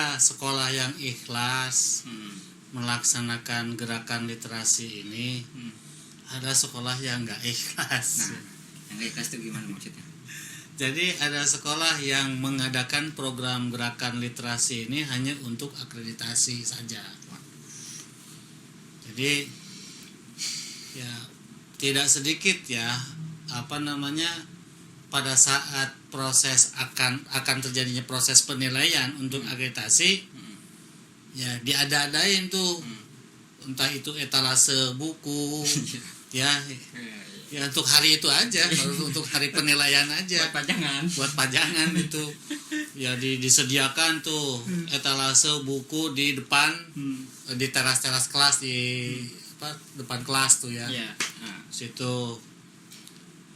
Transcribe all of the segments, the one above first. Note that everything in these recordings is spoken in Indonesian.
ada sekolah yang ikhlas melaksanakan gerakan literasi ini, ada sekolah yang nggak ikhlas. Nah, yang nggak ikhlas itu gimana maksudnya? Jadi ada sekolah yang mengadakan program gerakan literasi ini hanya untuk akreditasi saja. Jadi ya tidak sedikit ya pada saat proses akan terjadinya proses penilaian untuk akreditasi ya diada-adain tuh entah itu etalase buku ya untuk hari itu aja, untuk hari penilaian aja, buat pajangan itu ya disediakan tuh etalase buku di depan di teras kelas di depan kelas tuh ya. Situ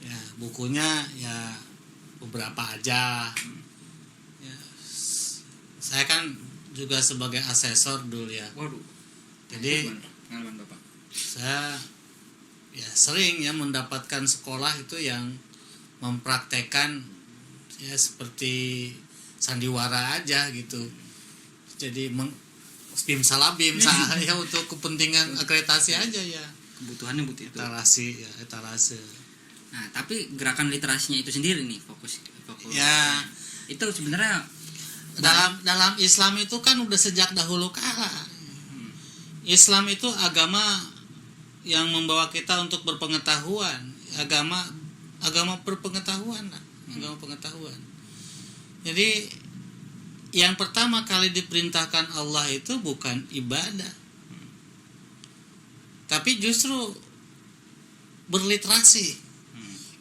ya bukunya ya beberapa aja. Ya, saya kan juga sebagai asesor dulu ya. Waduh. Jadi pengalaman Bapak. Saya ya sering ya mendapatkan sekolah itu yang mempraktekkan ya seperti sandiwara aja gitu. Jadi bim salabim saya untuk kepentingan akreditasi aja ya. Kebutuhannya butuh itu. Etalase. Nah, tapi gerakan literasinya itu sendiri nih fokus. Ya, itu sebenarnya dalam Islam itu kan udah sejak dahulu kala. Islam itu agama yang membawa kita untuk berpengetahuan, agama berpengetahuan, agama pengetahuan. Jadi yang pertama kali diperintahkan Allah itu bukan ibadah, tapi justru berliterasi.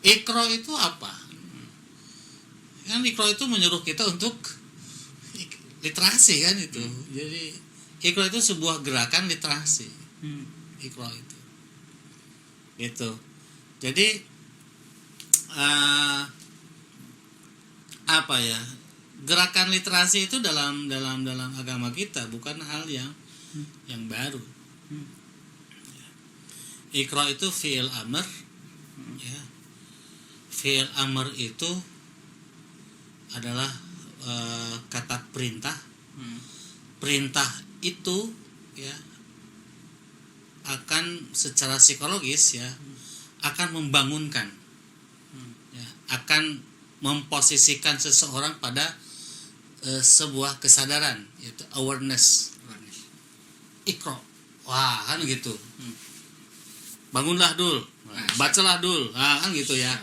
Iqra itu apa? Kan Iqra itu menyuruh kita untuk literasi kan itu. Jadi Iqra itu sebuah gerakan literasi. Iqra itu. Gitu. Jadi apa ya? Gerakan literasi itu dalam agama kita bukan hal yang baru. Iqra itu fi'il amr. Ya. Fi'il amr itu adalah kata perintah. Perintah itu ya akan secara psikologis ya akan membangunkan, ya, akan memposisikan seseorang pada sebuah kesadaran, yaitu awareness. Iqra, wah kan gitu. Bangunlah dul, bacalah dul, kan gitu ya.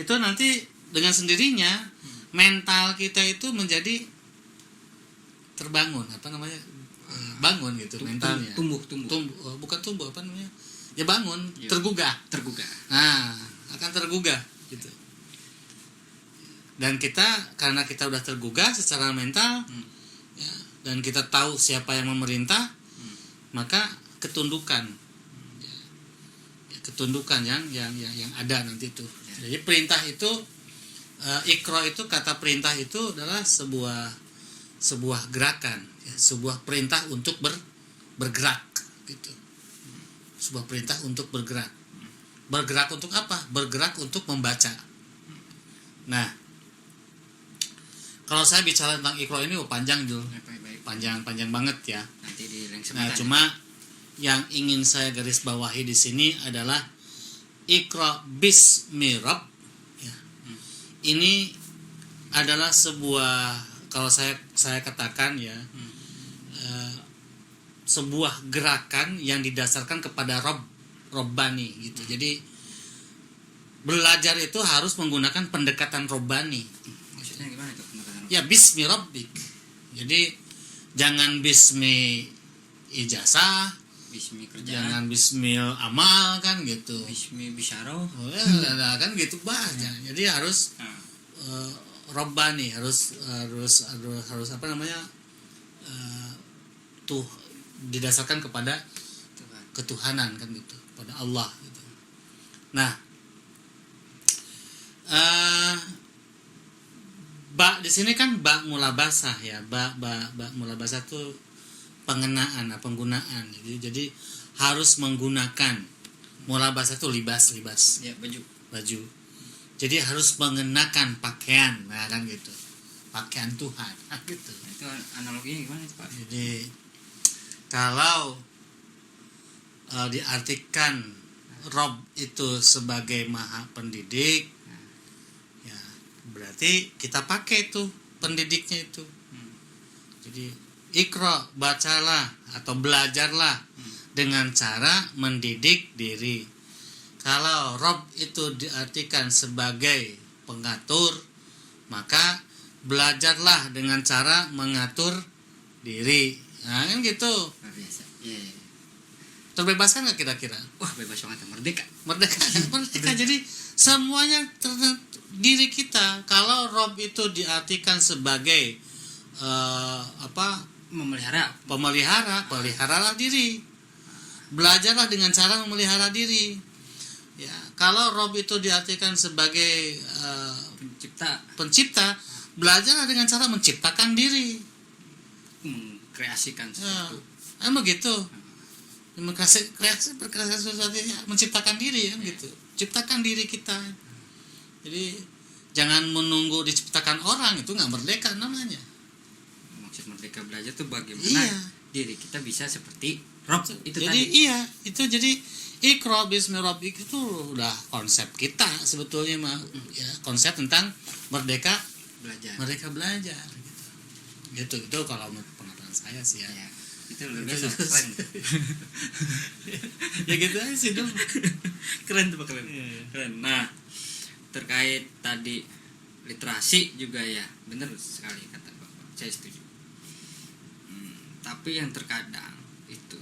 Itu nanti dengan sendirinya mental kita itu menjadi terbangun, bangun gitu mentalnya. Tumbuh. Bukan tumbuh, ya bangun, ya. Tergugah. Nah, akan tergugah gitu. Dan karena kita udah tergugah secara mental, ya, dan kita tahu siapa yang memerintah, maka ketundukan, ketundukan yang ada nanti itu. Jadi perintah itu, Iqra itu kata perintah itu adalah sebuah gerakan, ya, sebuah perintah untuk bergerak gitu. Sebuah perintah untuk bergerak. Bergerak untuk apa? Bergerak untuk membaca. Nah, kalau saya bicara tentang Iqra ini panjang dulu. Panjang banget ya. Nanti di nah, cuma yang ingin saya garis bawahi di sini adalah Iqra bismi Rabb. Ya. Ini adalah sebuah, kalau saya katakan ya, sebuah gerakan yang didasarkan kepada Robbani gitu. Jadi belajar itu harus menggunakan pendekatan Robbani. Maksudnya gimana itu pendekatan? Ya bismi Rabbik. Jadi jangan bismi ijazah, bismi kerjaan, jangan bismil amal kan gitu. Bismi bisyaro. Kan gitu banyak. Jadi harus Robbani, harus apa namanya? Tuh didasarkan kepada ketuhanan kan gitu, pada Allah gitu. Nah, ba di sini kan ba mulabasah ya, ba mulabasah tuh penggunaan. Jadi harus menggunakan mulabasah tuh libas. Ya, baju. Jadi harus mengenakan pakaian, nah kan gitu. pakaian Tuhan. Gitu. Itu analoginya gimana itu, Pak? Jadi kalau diartikan Rob itu sebagai maha pendidik, ya berarti kita pakai tuh pendidiknya itu. Jadi Iqra, bacalah atau belajarlah dengan cara mendidik diri. Kalau Rob itu diartikan sebagai pengatur, maka belajarlah dengan cara mengatur diri. Nah kan gitu. Luar biasa. Iya. Terbebaskan nggak kira-kira? Wah, bebas banget, merdeka. Merdeka. Jadi semuanya diri kita. Kalau Rob itu diartikan sebagai Memelihara. peliharalah diri. Belajarlah dengan cara memelihara diri. Ya, kalau Rob itu diartikan sebagai pencipta, belajarlah dengan cara menciptakan diri. Mengkreasikan sesuatu. Emang gitu. Berkreasi sesuatu, menciptakan diri kan gitu. Ciptakan diri kita. Jadi jangan menunggu diciptakan orang, itu nggak merdeka namanya. Maksud merdeka belajar tuh bagaimana diri kita bisa seperti Rob itu jadi tadi. Itu jadi Iqra bismi rabbik itu udah konsep kita sebetulnya mah. Ya, konsep tentang merdeka belajar gitu. Itu kalau pengetahuan saya sih ya. Itu luar biasa keren. Ya gitu aja sih dong. Keren tuh, Pak, keren. Nah, terkait tadi literasi juga ya, benar sekali kata Bapak. Saya setuju. Tapi yang terkadang itu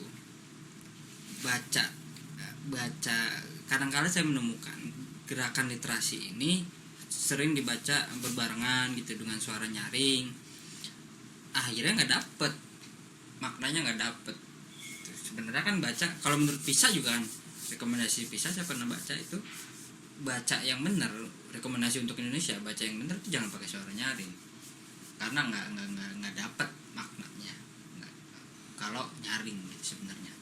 baca kadang-kadang saya menemukan gerakan literasi ini sering dibaca berbarengan gitu dengan suara nyaring. Akhirnya nggak dapet maknanya, nggak dapet. Sebenarnya kan baca, kalau menurut PISA juga kan, rekomendasi PISA saya pernah baca itu, baca yang benar, rekomendasi untuk Indonesia baca yang benar itu jangan pakai suara nyaring karena nggak dapet maknanya kalau nyaring gitu sebenarnya.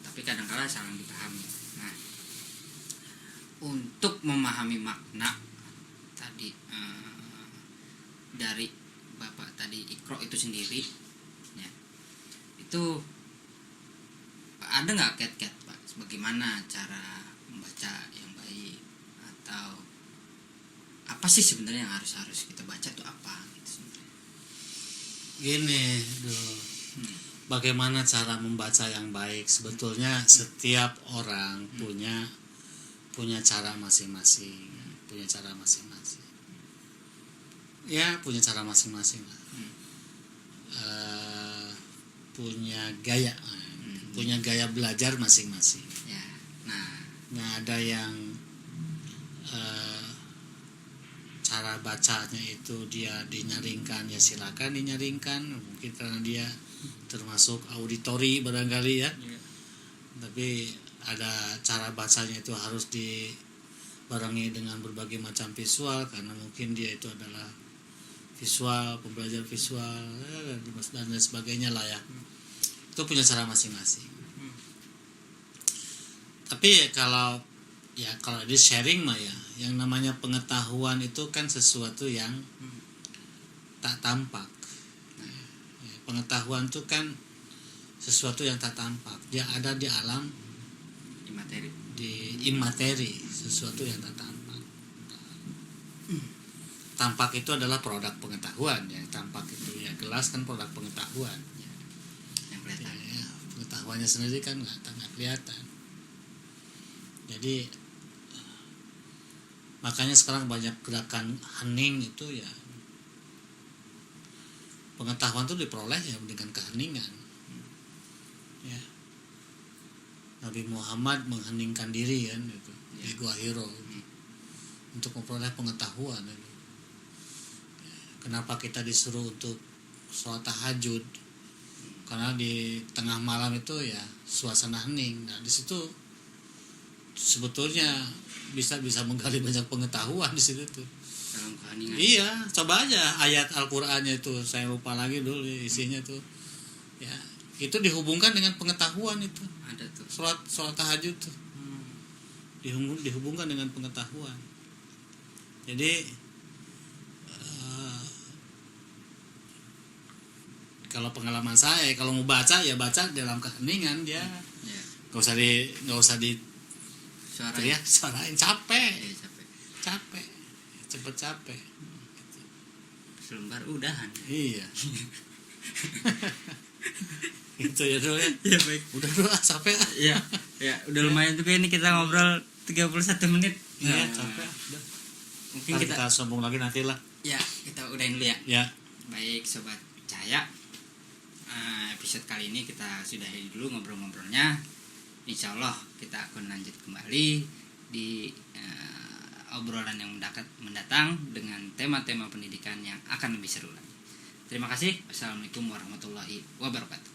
Tapi kadang-kala salah dipahami. Nah, untuk memahami makna tadi dari Bapak tadi Iqra itu sendiri ya, itu ada nggak kiat-kiat, Pak, bagaimana cara membaca yang baik, atau apa sih sebenarnya yang harus kita baca tuh apa gitu sebenarnya? Gini, bagaimana cara membaca yang baik? Sebetulnya setiap orang punya cara masing-masing, Ya, punya cara masing-masing lah. Punya gaya belajar masing-masing. Ya. Nah, ada yang cara bacanya itu dia dinyaringkan, ya silakan dinyaringkan, mungkin karena dia termasuk auditori barangkali ya. Tapi ada cara bacanya itu harus dibarengi dengan berbagai macam visual, karena mungkin dia itu adalah visual, pembelajar visual dan lain sebagainya lah ya. Itu punya cara masing-masing. Tapi kalau di sharing mah ya, yang namanya pengetahuan itu kan sesuatu yang tak tampak. Pengetahuan itu kan sesuatu yang tak tampak. Dia ada di alam imateri, sesuatu yang tak tampak. Tampak itu adalah produk pengetahuan. Yang tampak itu ya gelas kan produk pengetahuan. Yang kelihatan. Ya, pengetahuannya sendiri kan nggak kelihatan. Jadi makanya sekarang banyak gerakan hening itu ya, pengetahuan itu diperoleh ya dengan keheningan. Ya. Nabi Muhammad mengheningkan diri kan itu di Gua Hiro untuk memperoleh pengetahuan itu. Kenapa kita disuruh untuk sholat tahajud? Karena di tengah malam itu ya suasana hening. Nah, di situ sebetulnya bisa menggali banyak pengetahuan di situ tuh. Dalam keheningan. Iya, coba aja ayat Al-Qur'annya itu, saya lupa lagi dulu isinya tuh. Ya, itu dihubungkan dengan pengetahuan itu. Ada tuh. Sholat tahajud tuh. Dihubungkan dengan pengetahuan. Jadi kalau pengalaman saya kalau mau baca ya baca dalam keheningan dia. Ya. Nggak usah di Suara teriak suarain capek. capek. Capek. Cepet capek. Selembar udahan. Iya. Gitu ya dulu ya. Ya baik. Udah dulu ah, capek ah. Ya, udah lumayan juga ini kita ngobrol 31 menit. Iya, capek. Udah. Mungkin Ntar kita sambung lagi nanti lah. ya kita udahin dulu ya. Ya. Baik sobat Cahaya, episode kali ini kita sudahi dulu ngobrol-ngobrolnya. Insya Allah kita akan lanjut kembali di obrolan yang mendatang dengan tema-tema pendidikan yang akan lebih seru lagi. Terima kasih. Wassalamualaikum warahmatullahi wabarakatuh.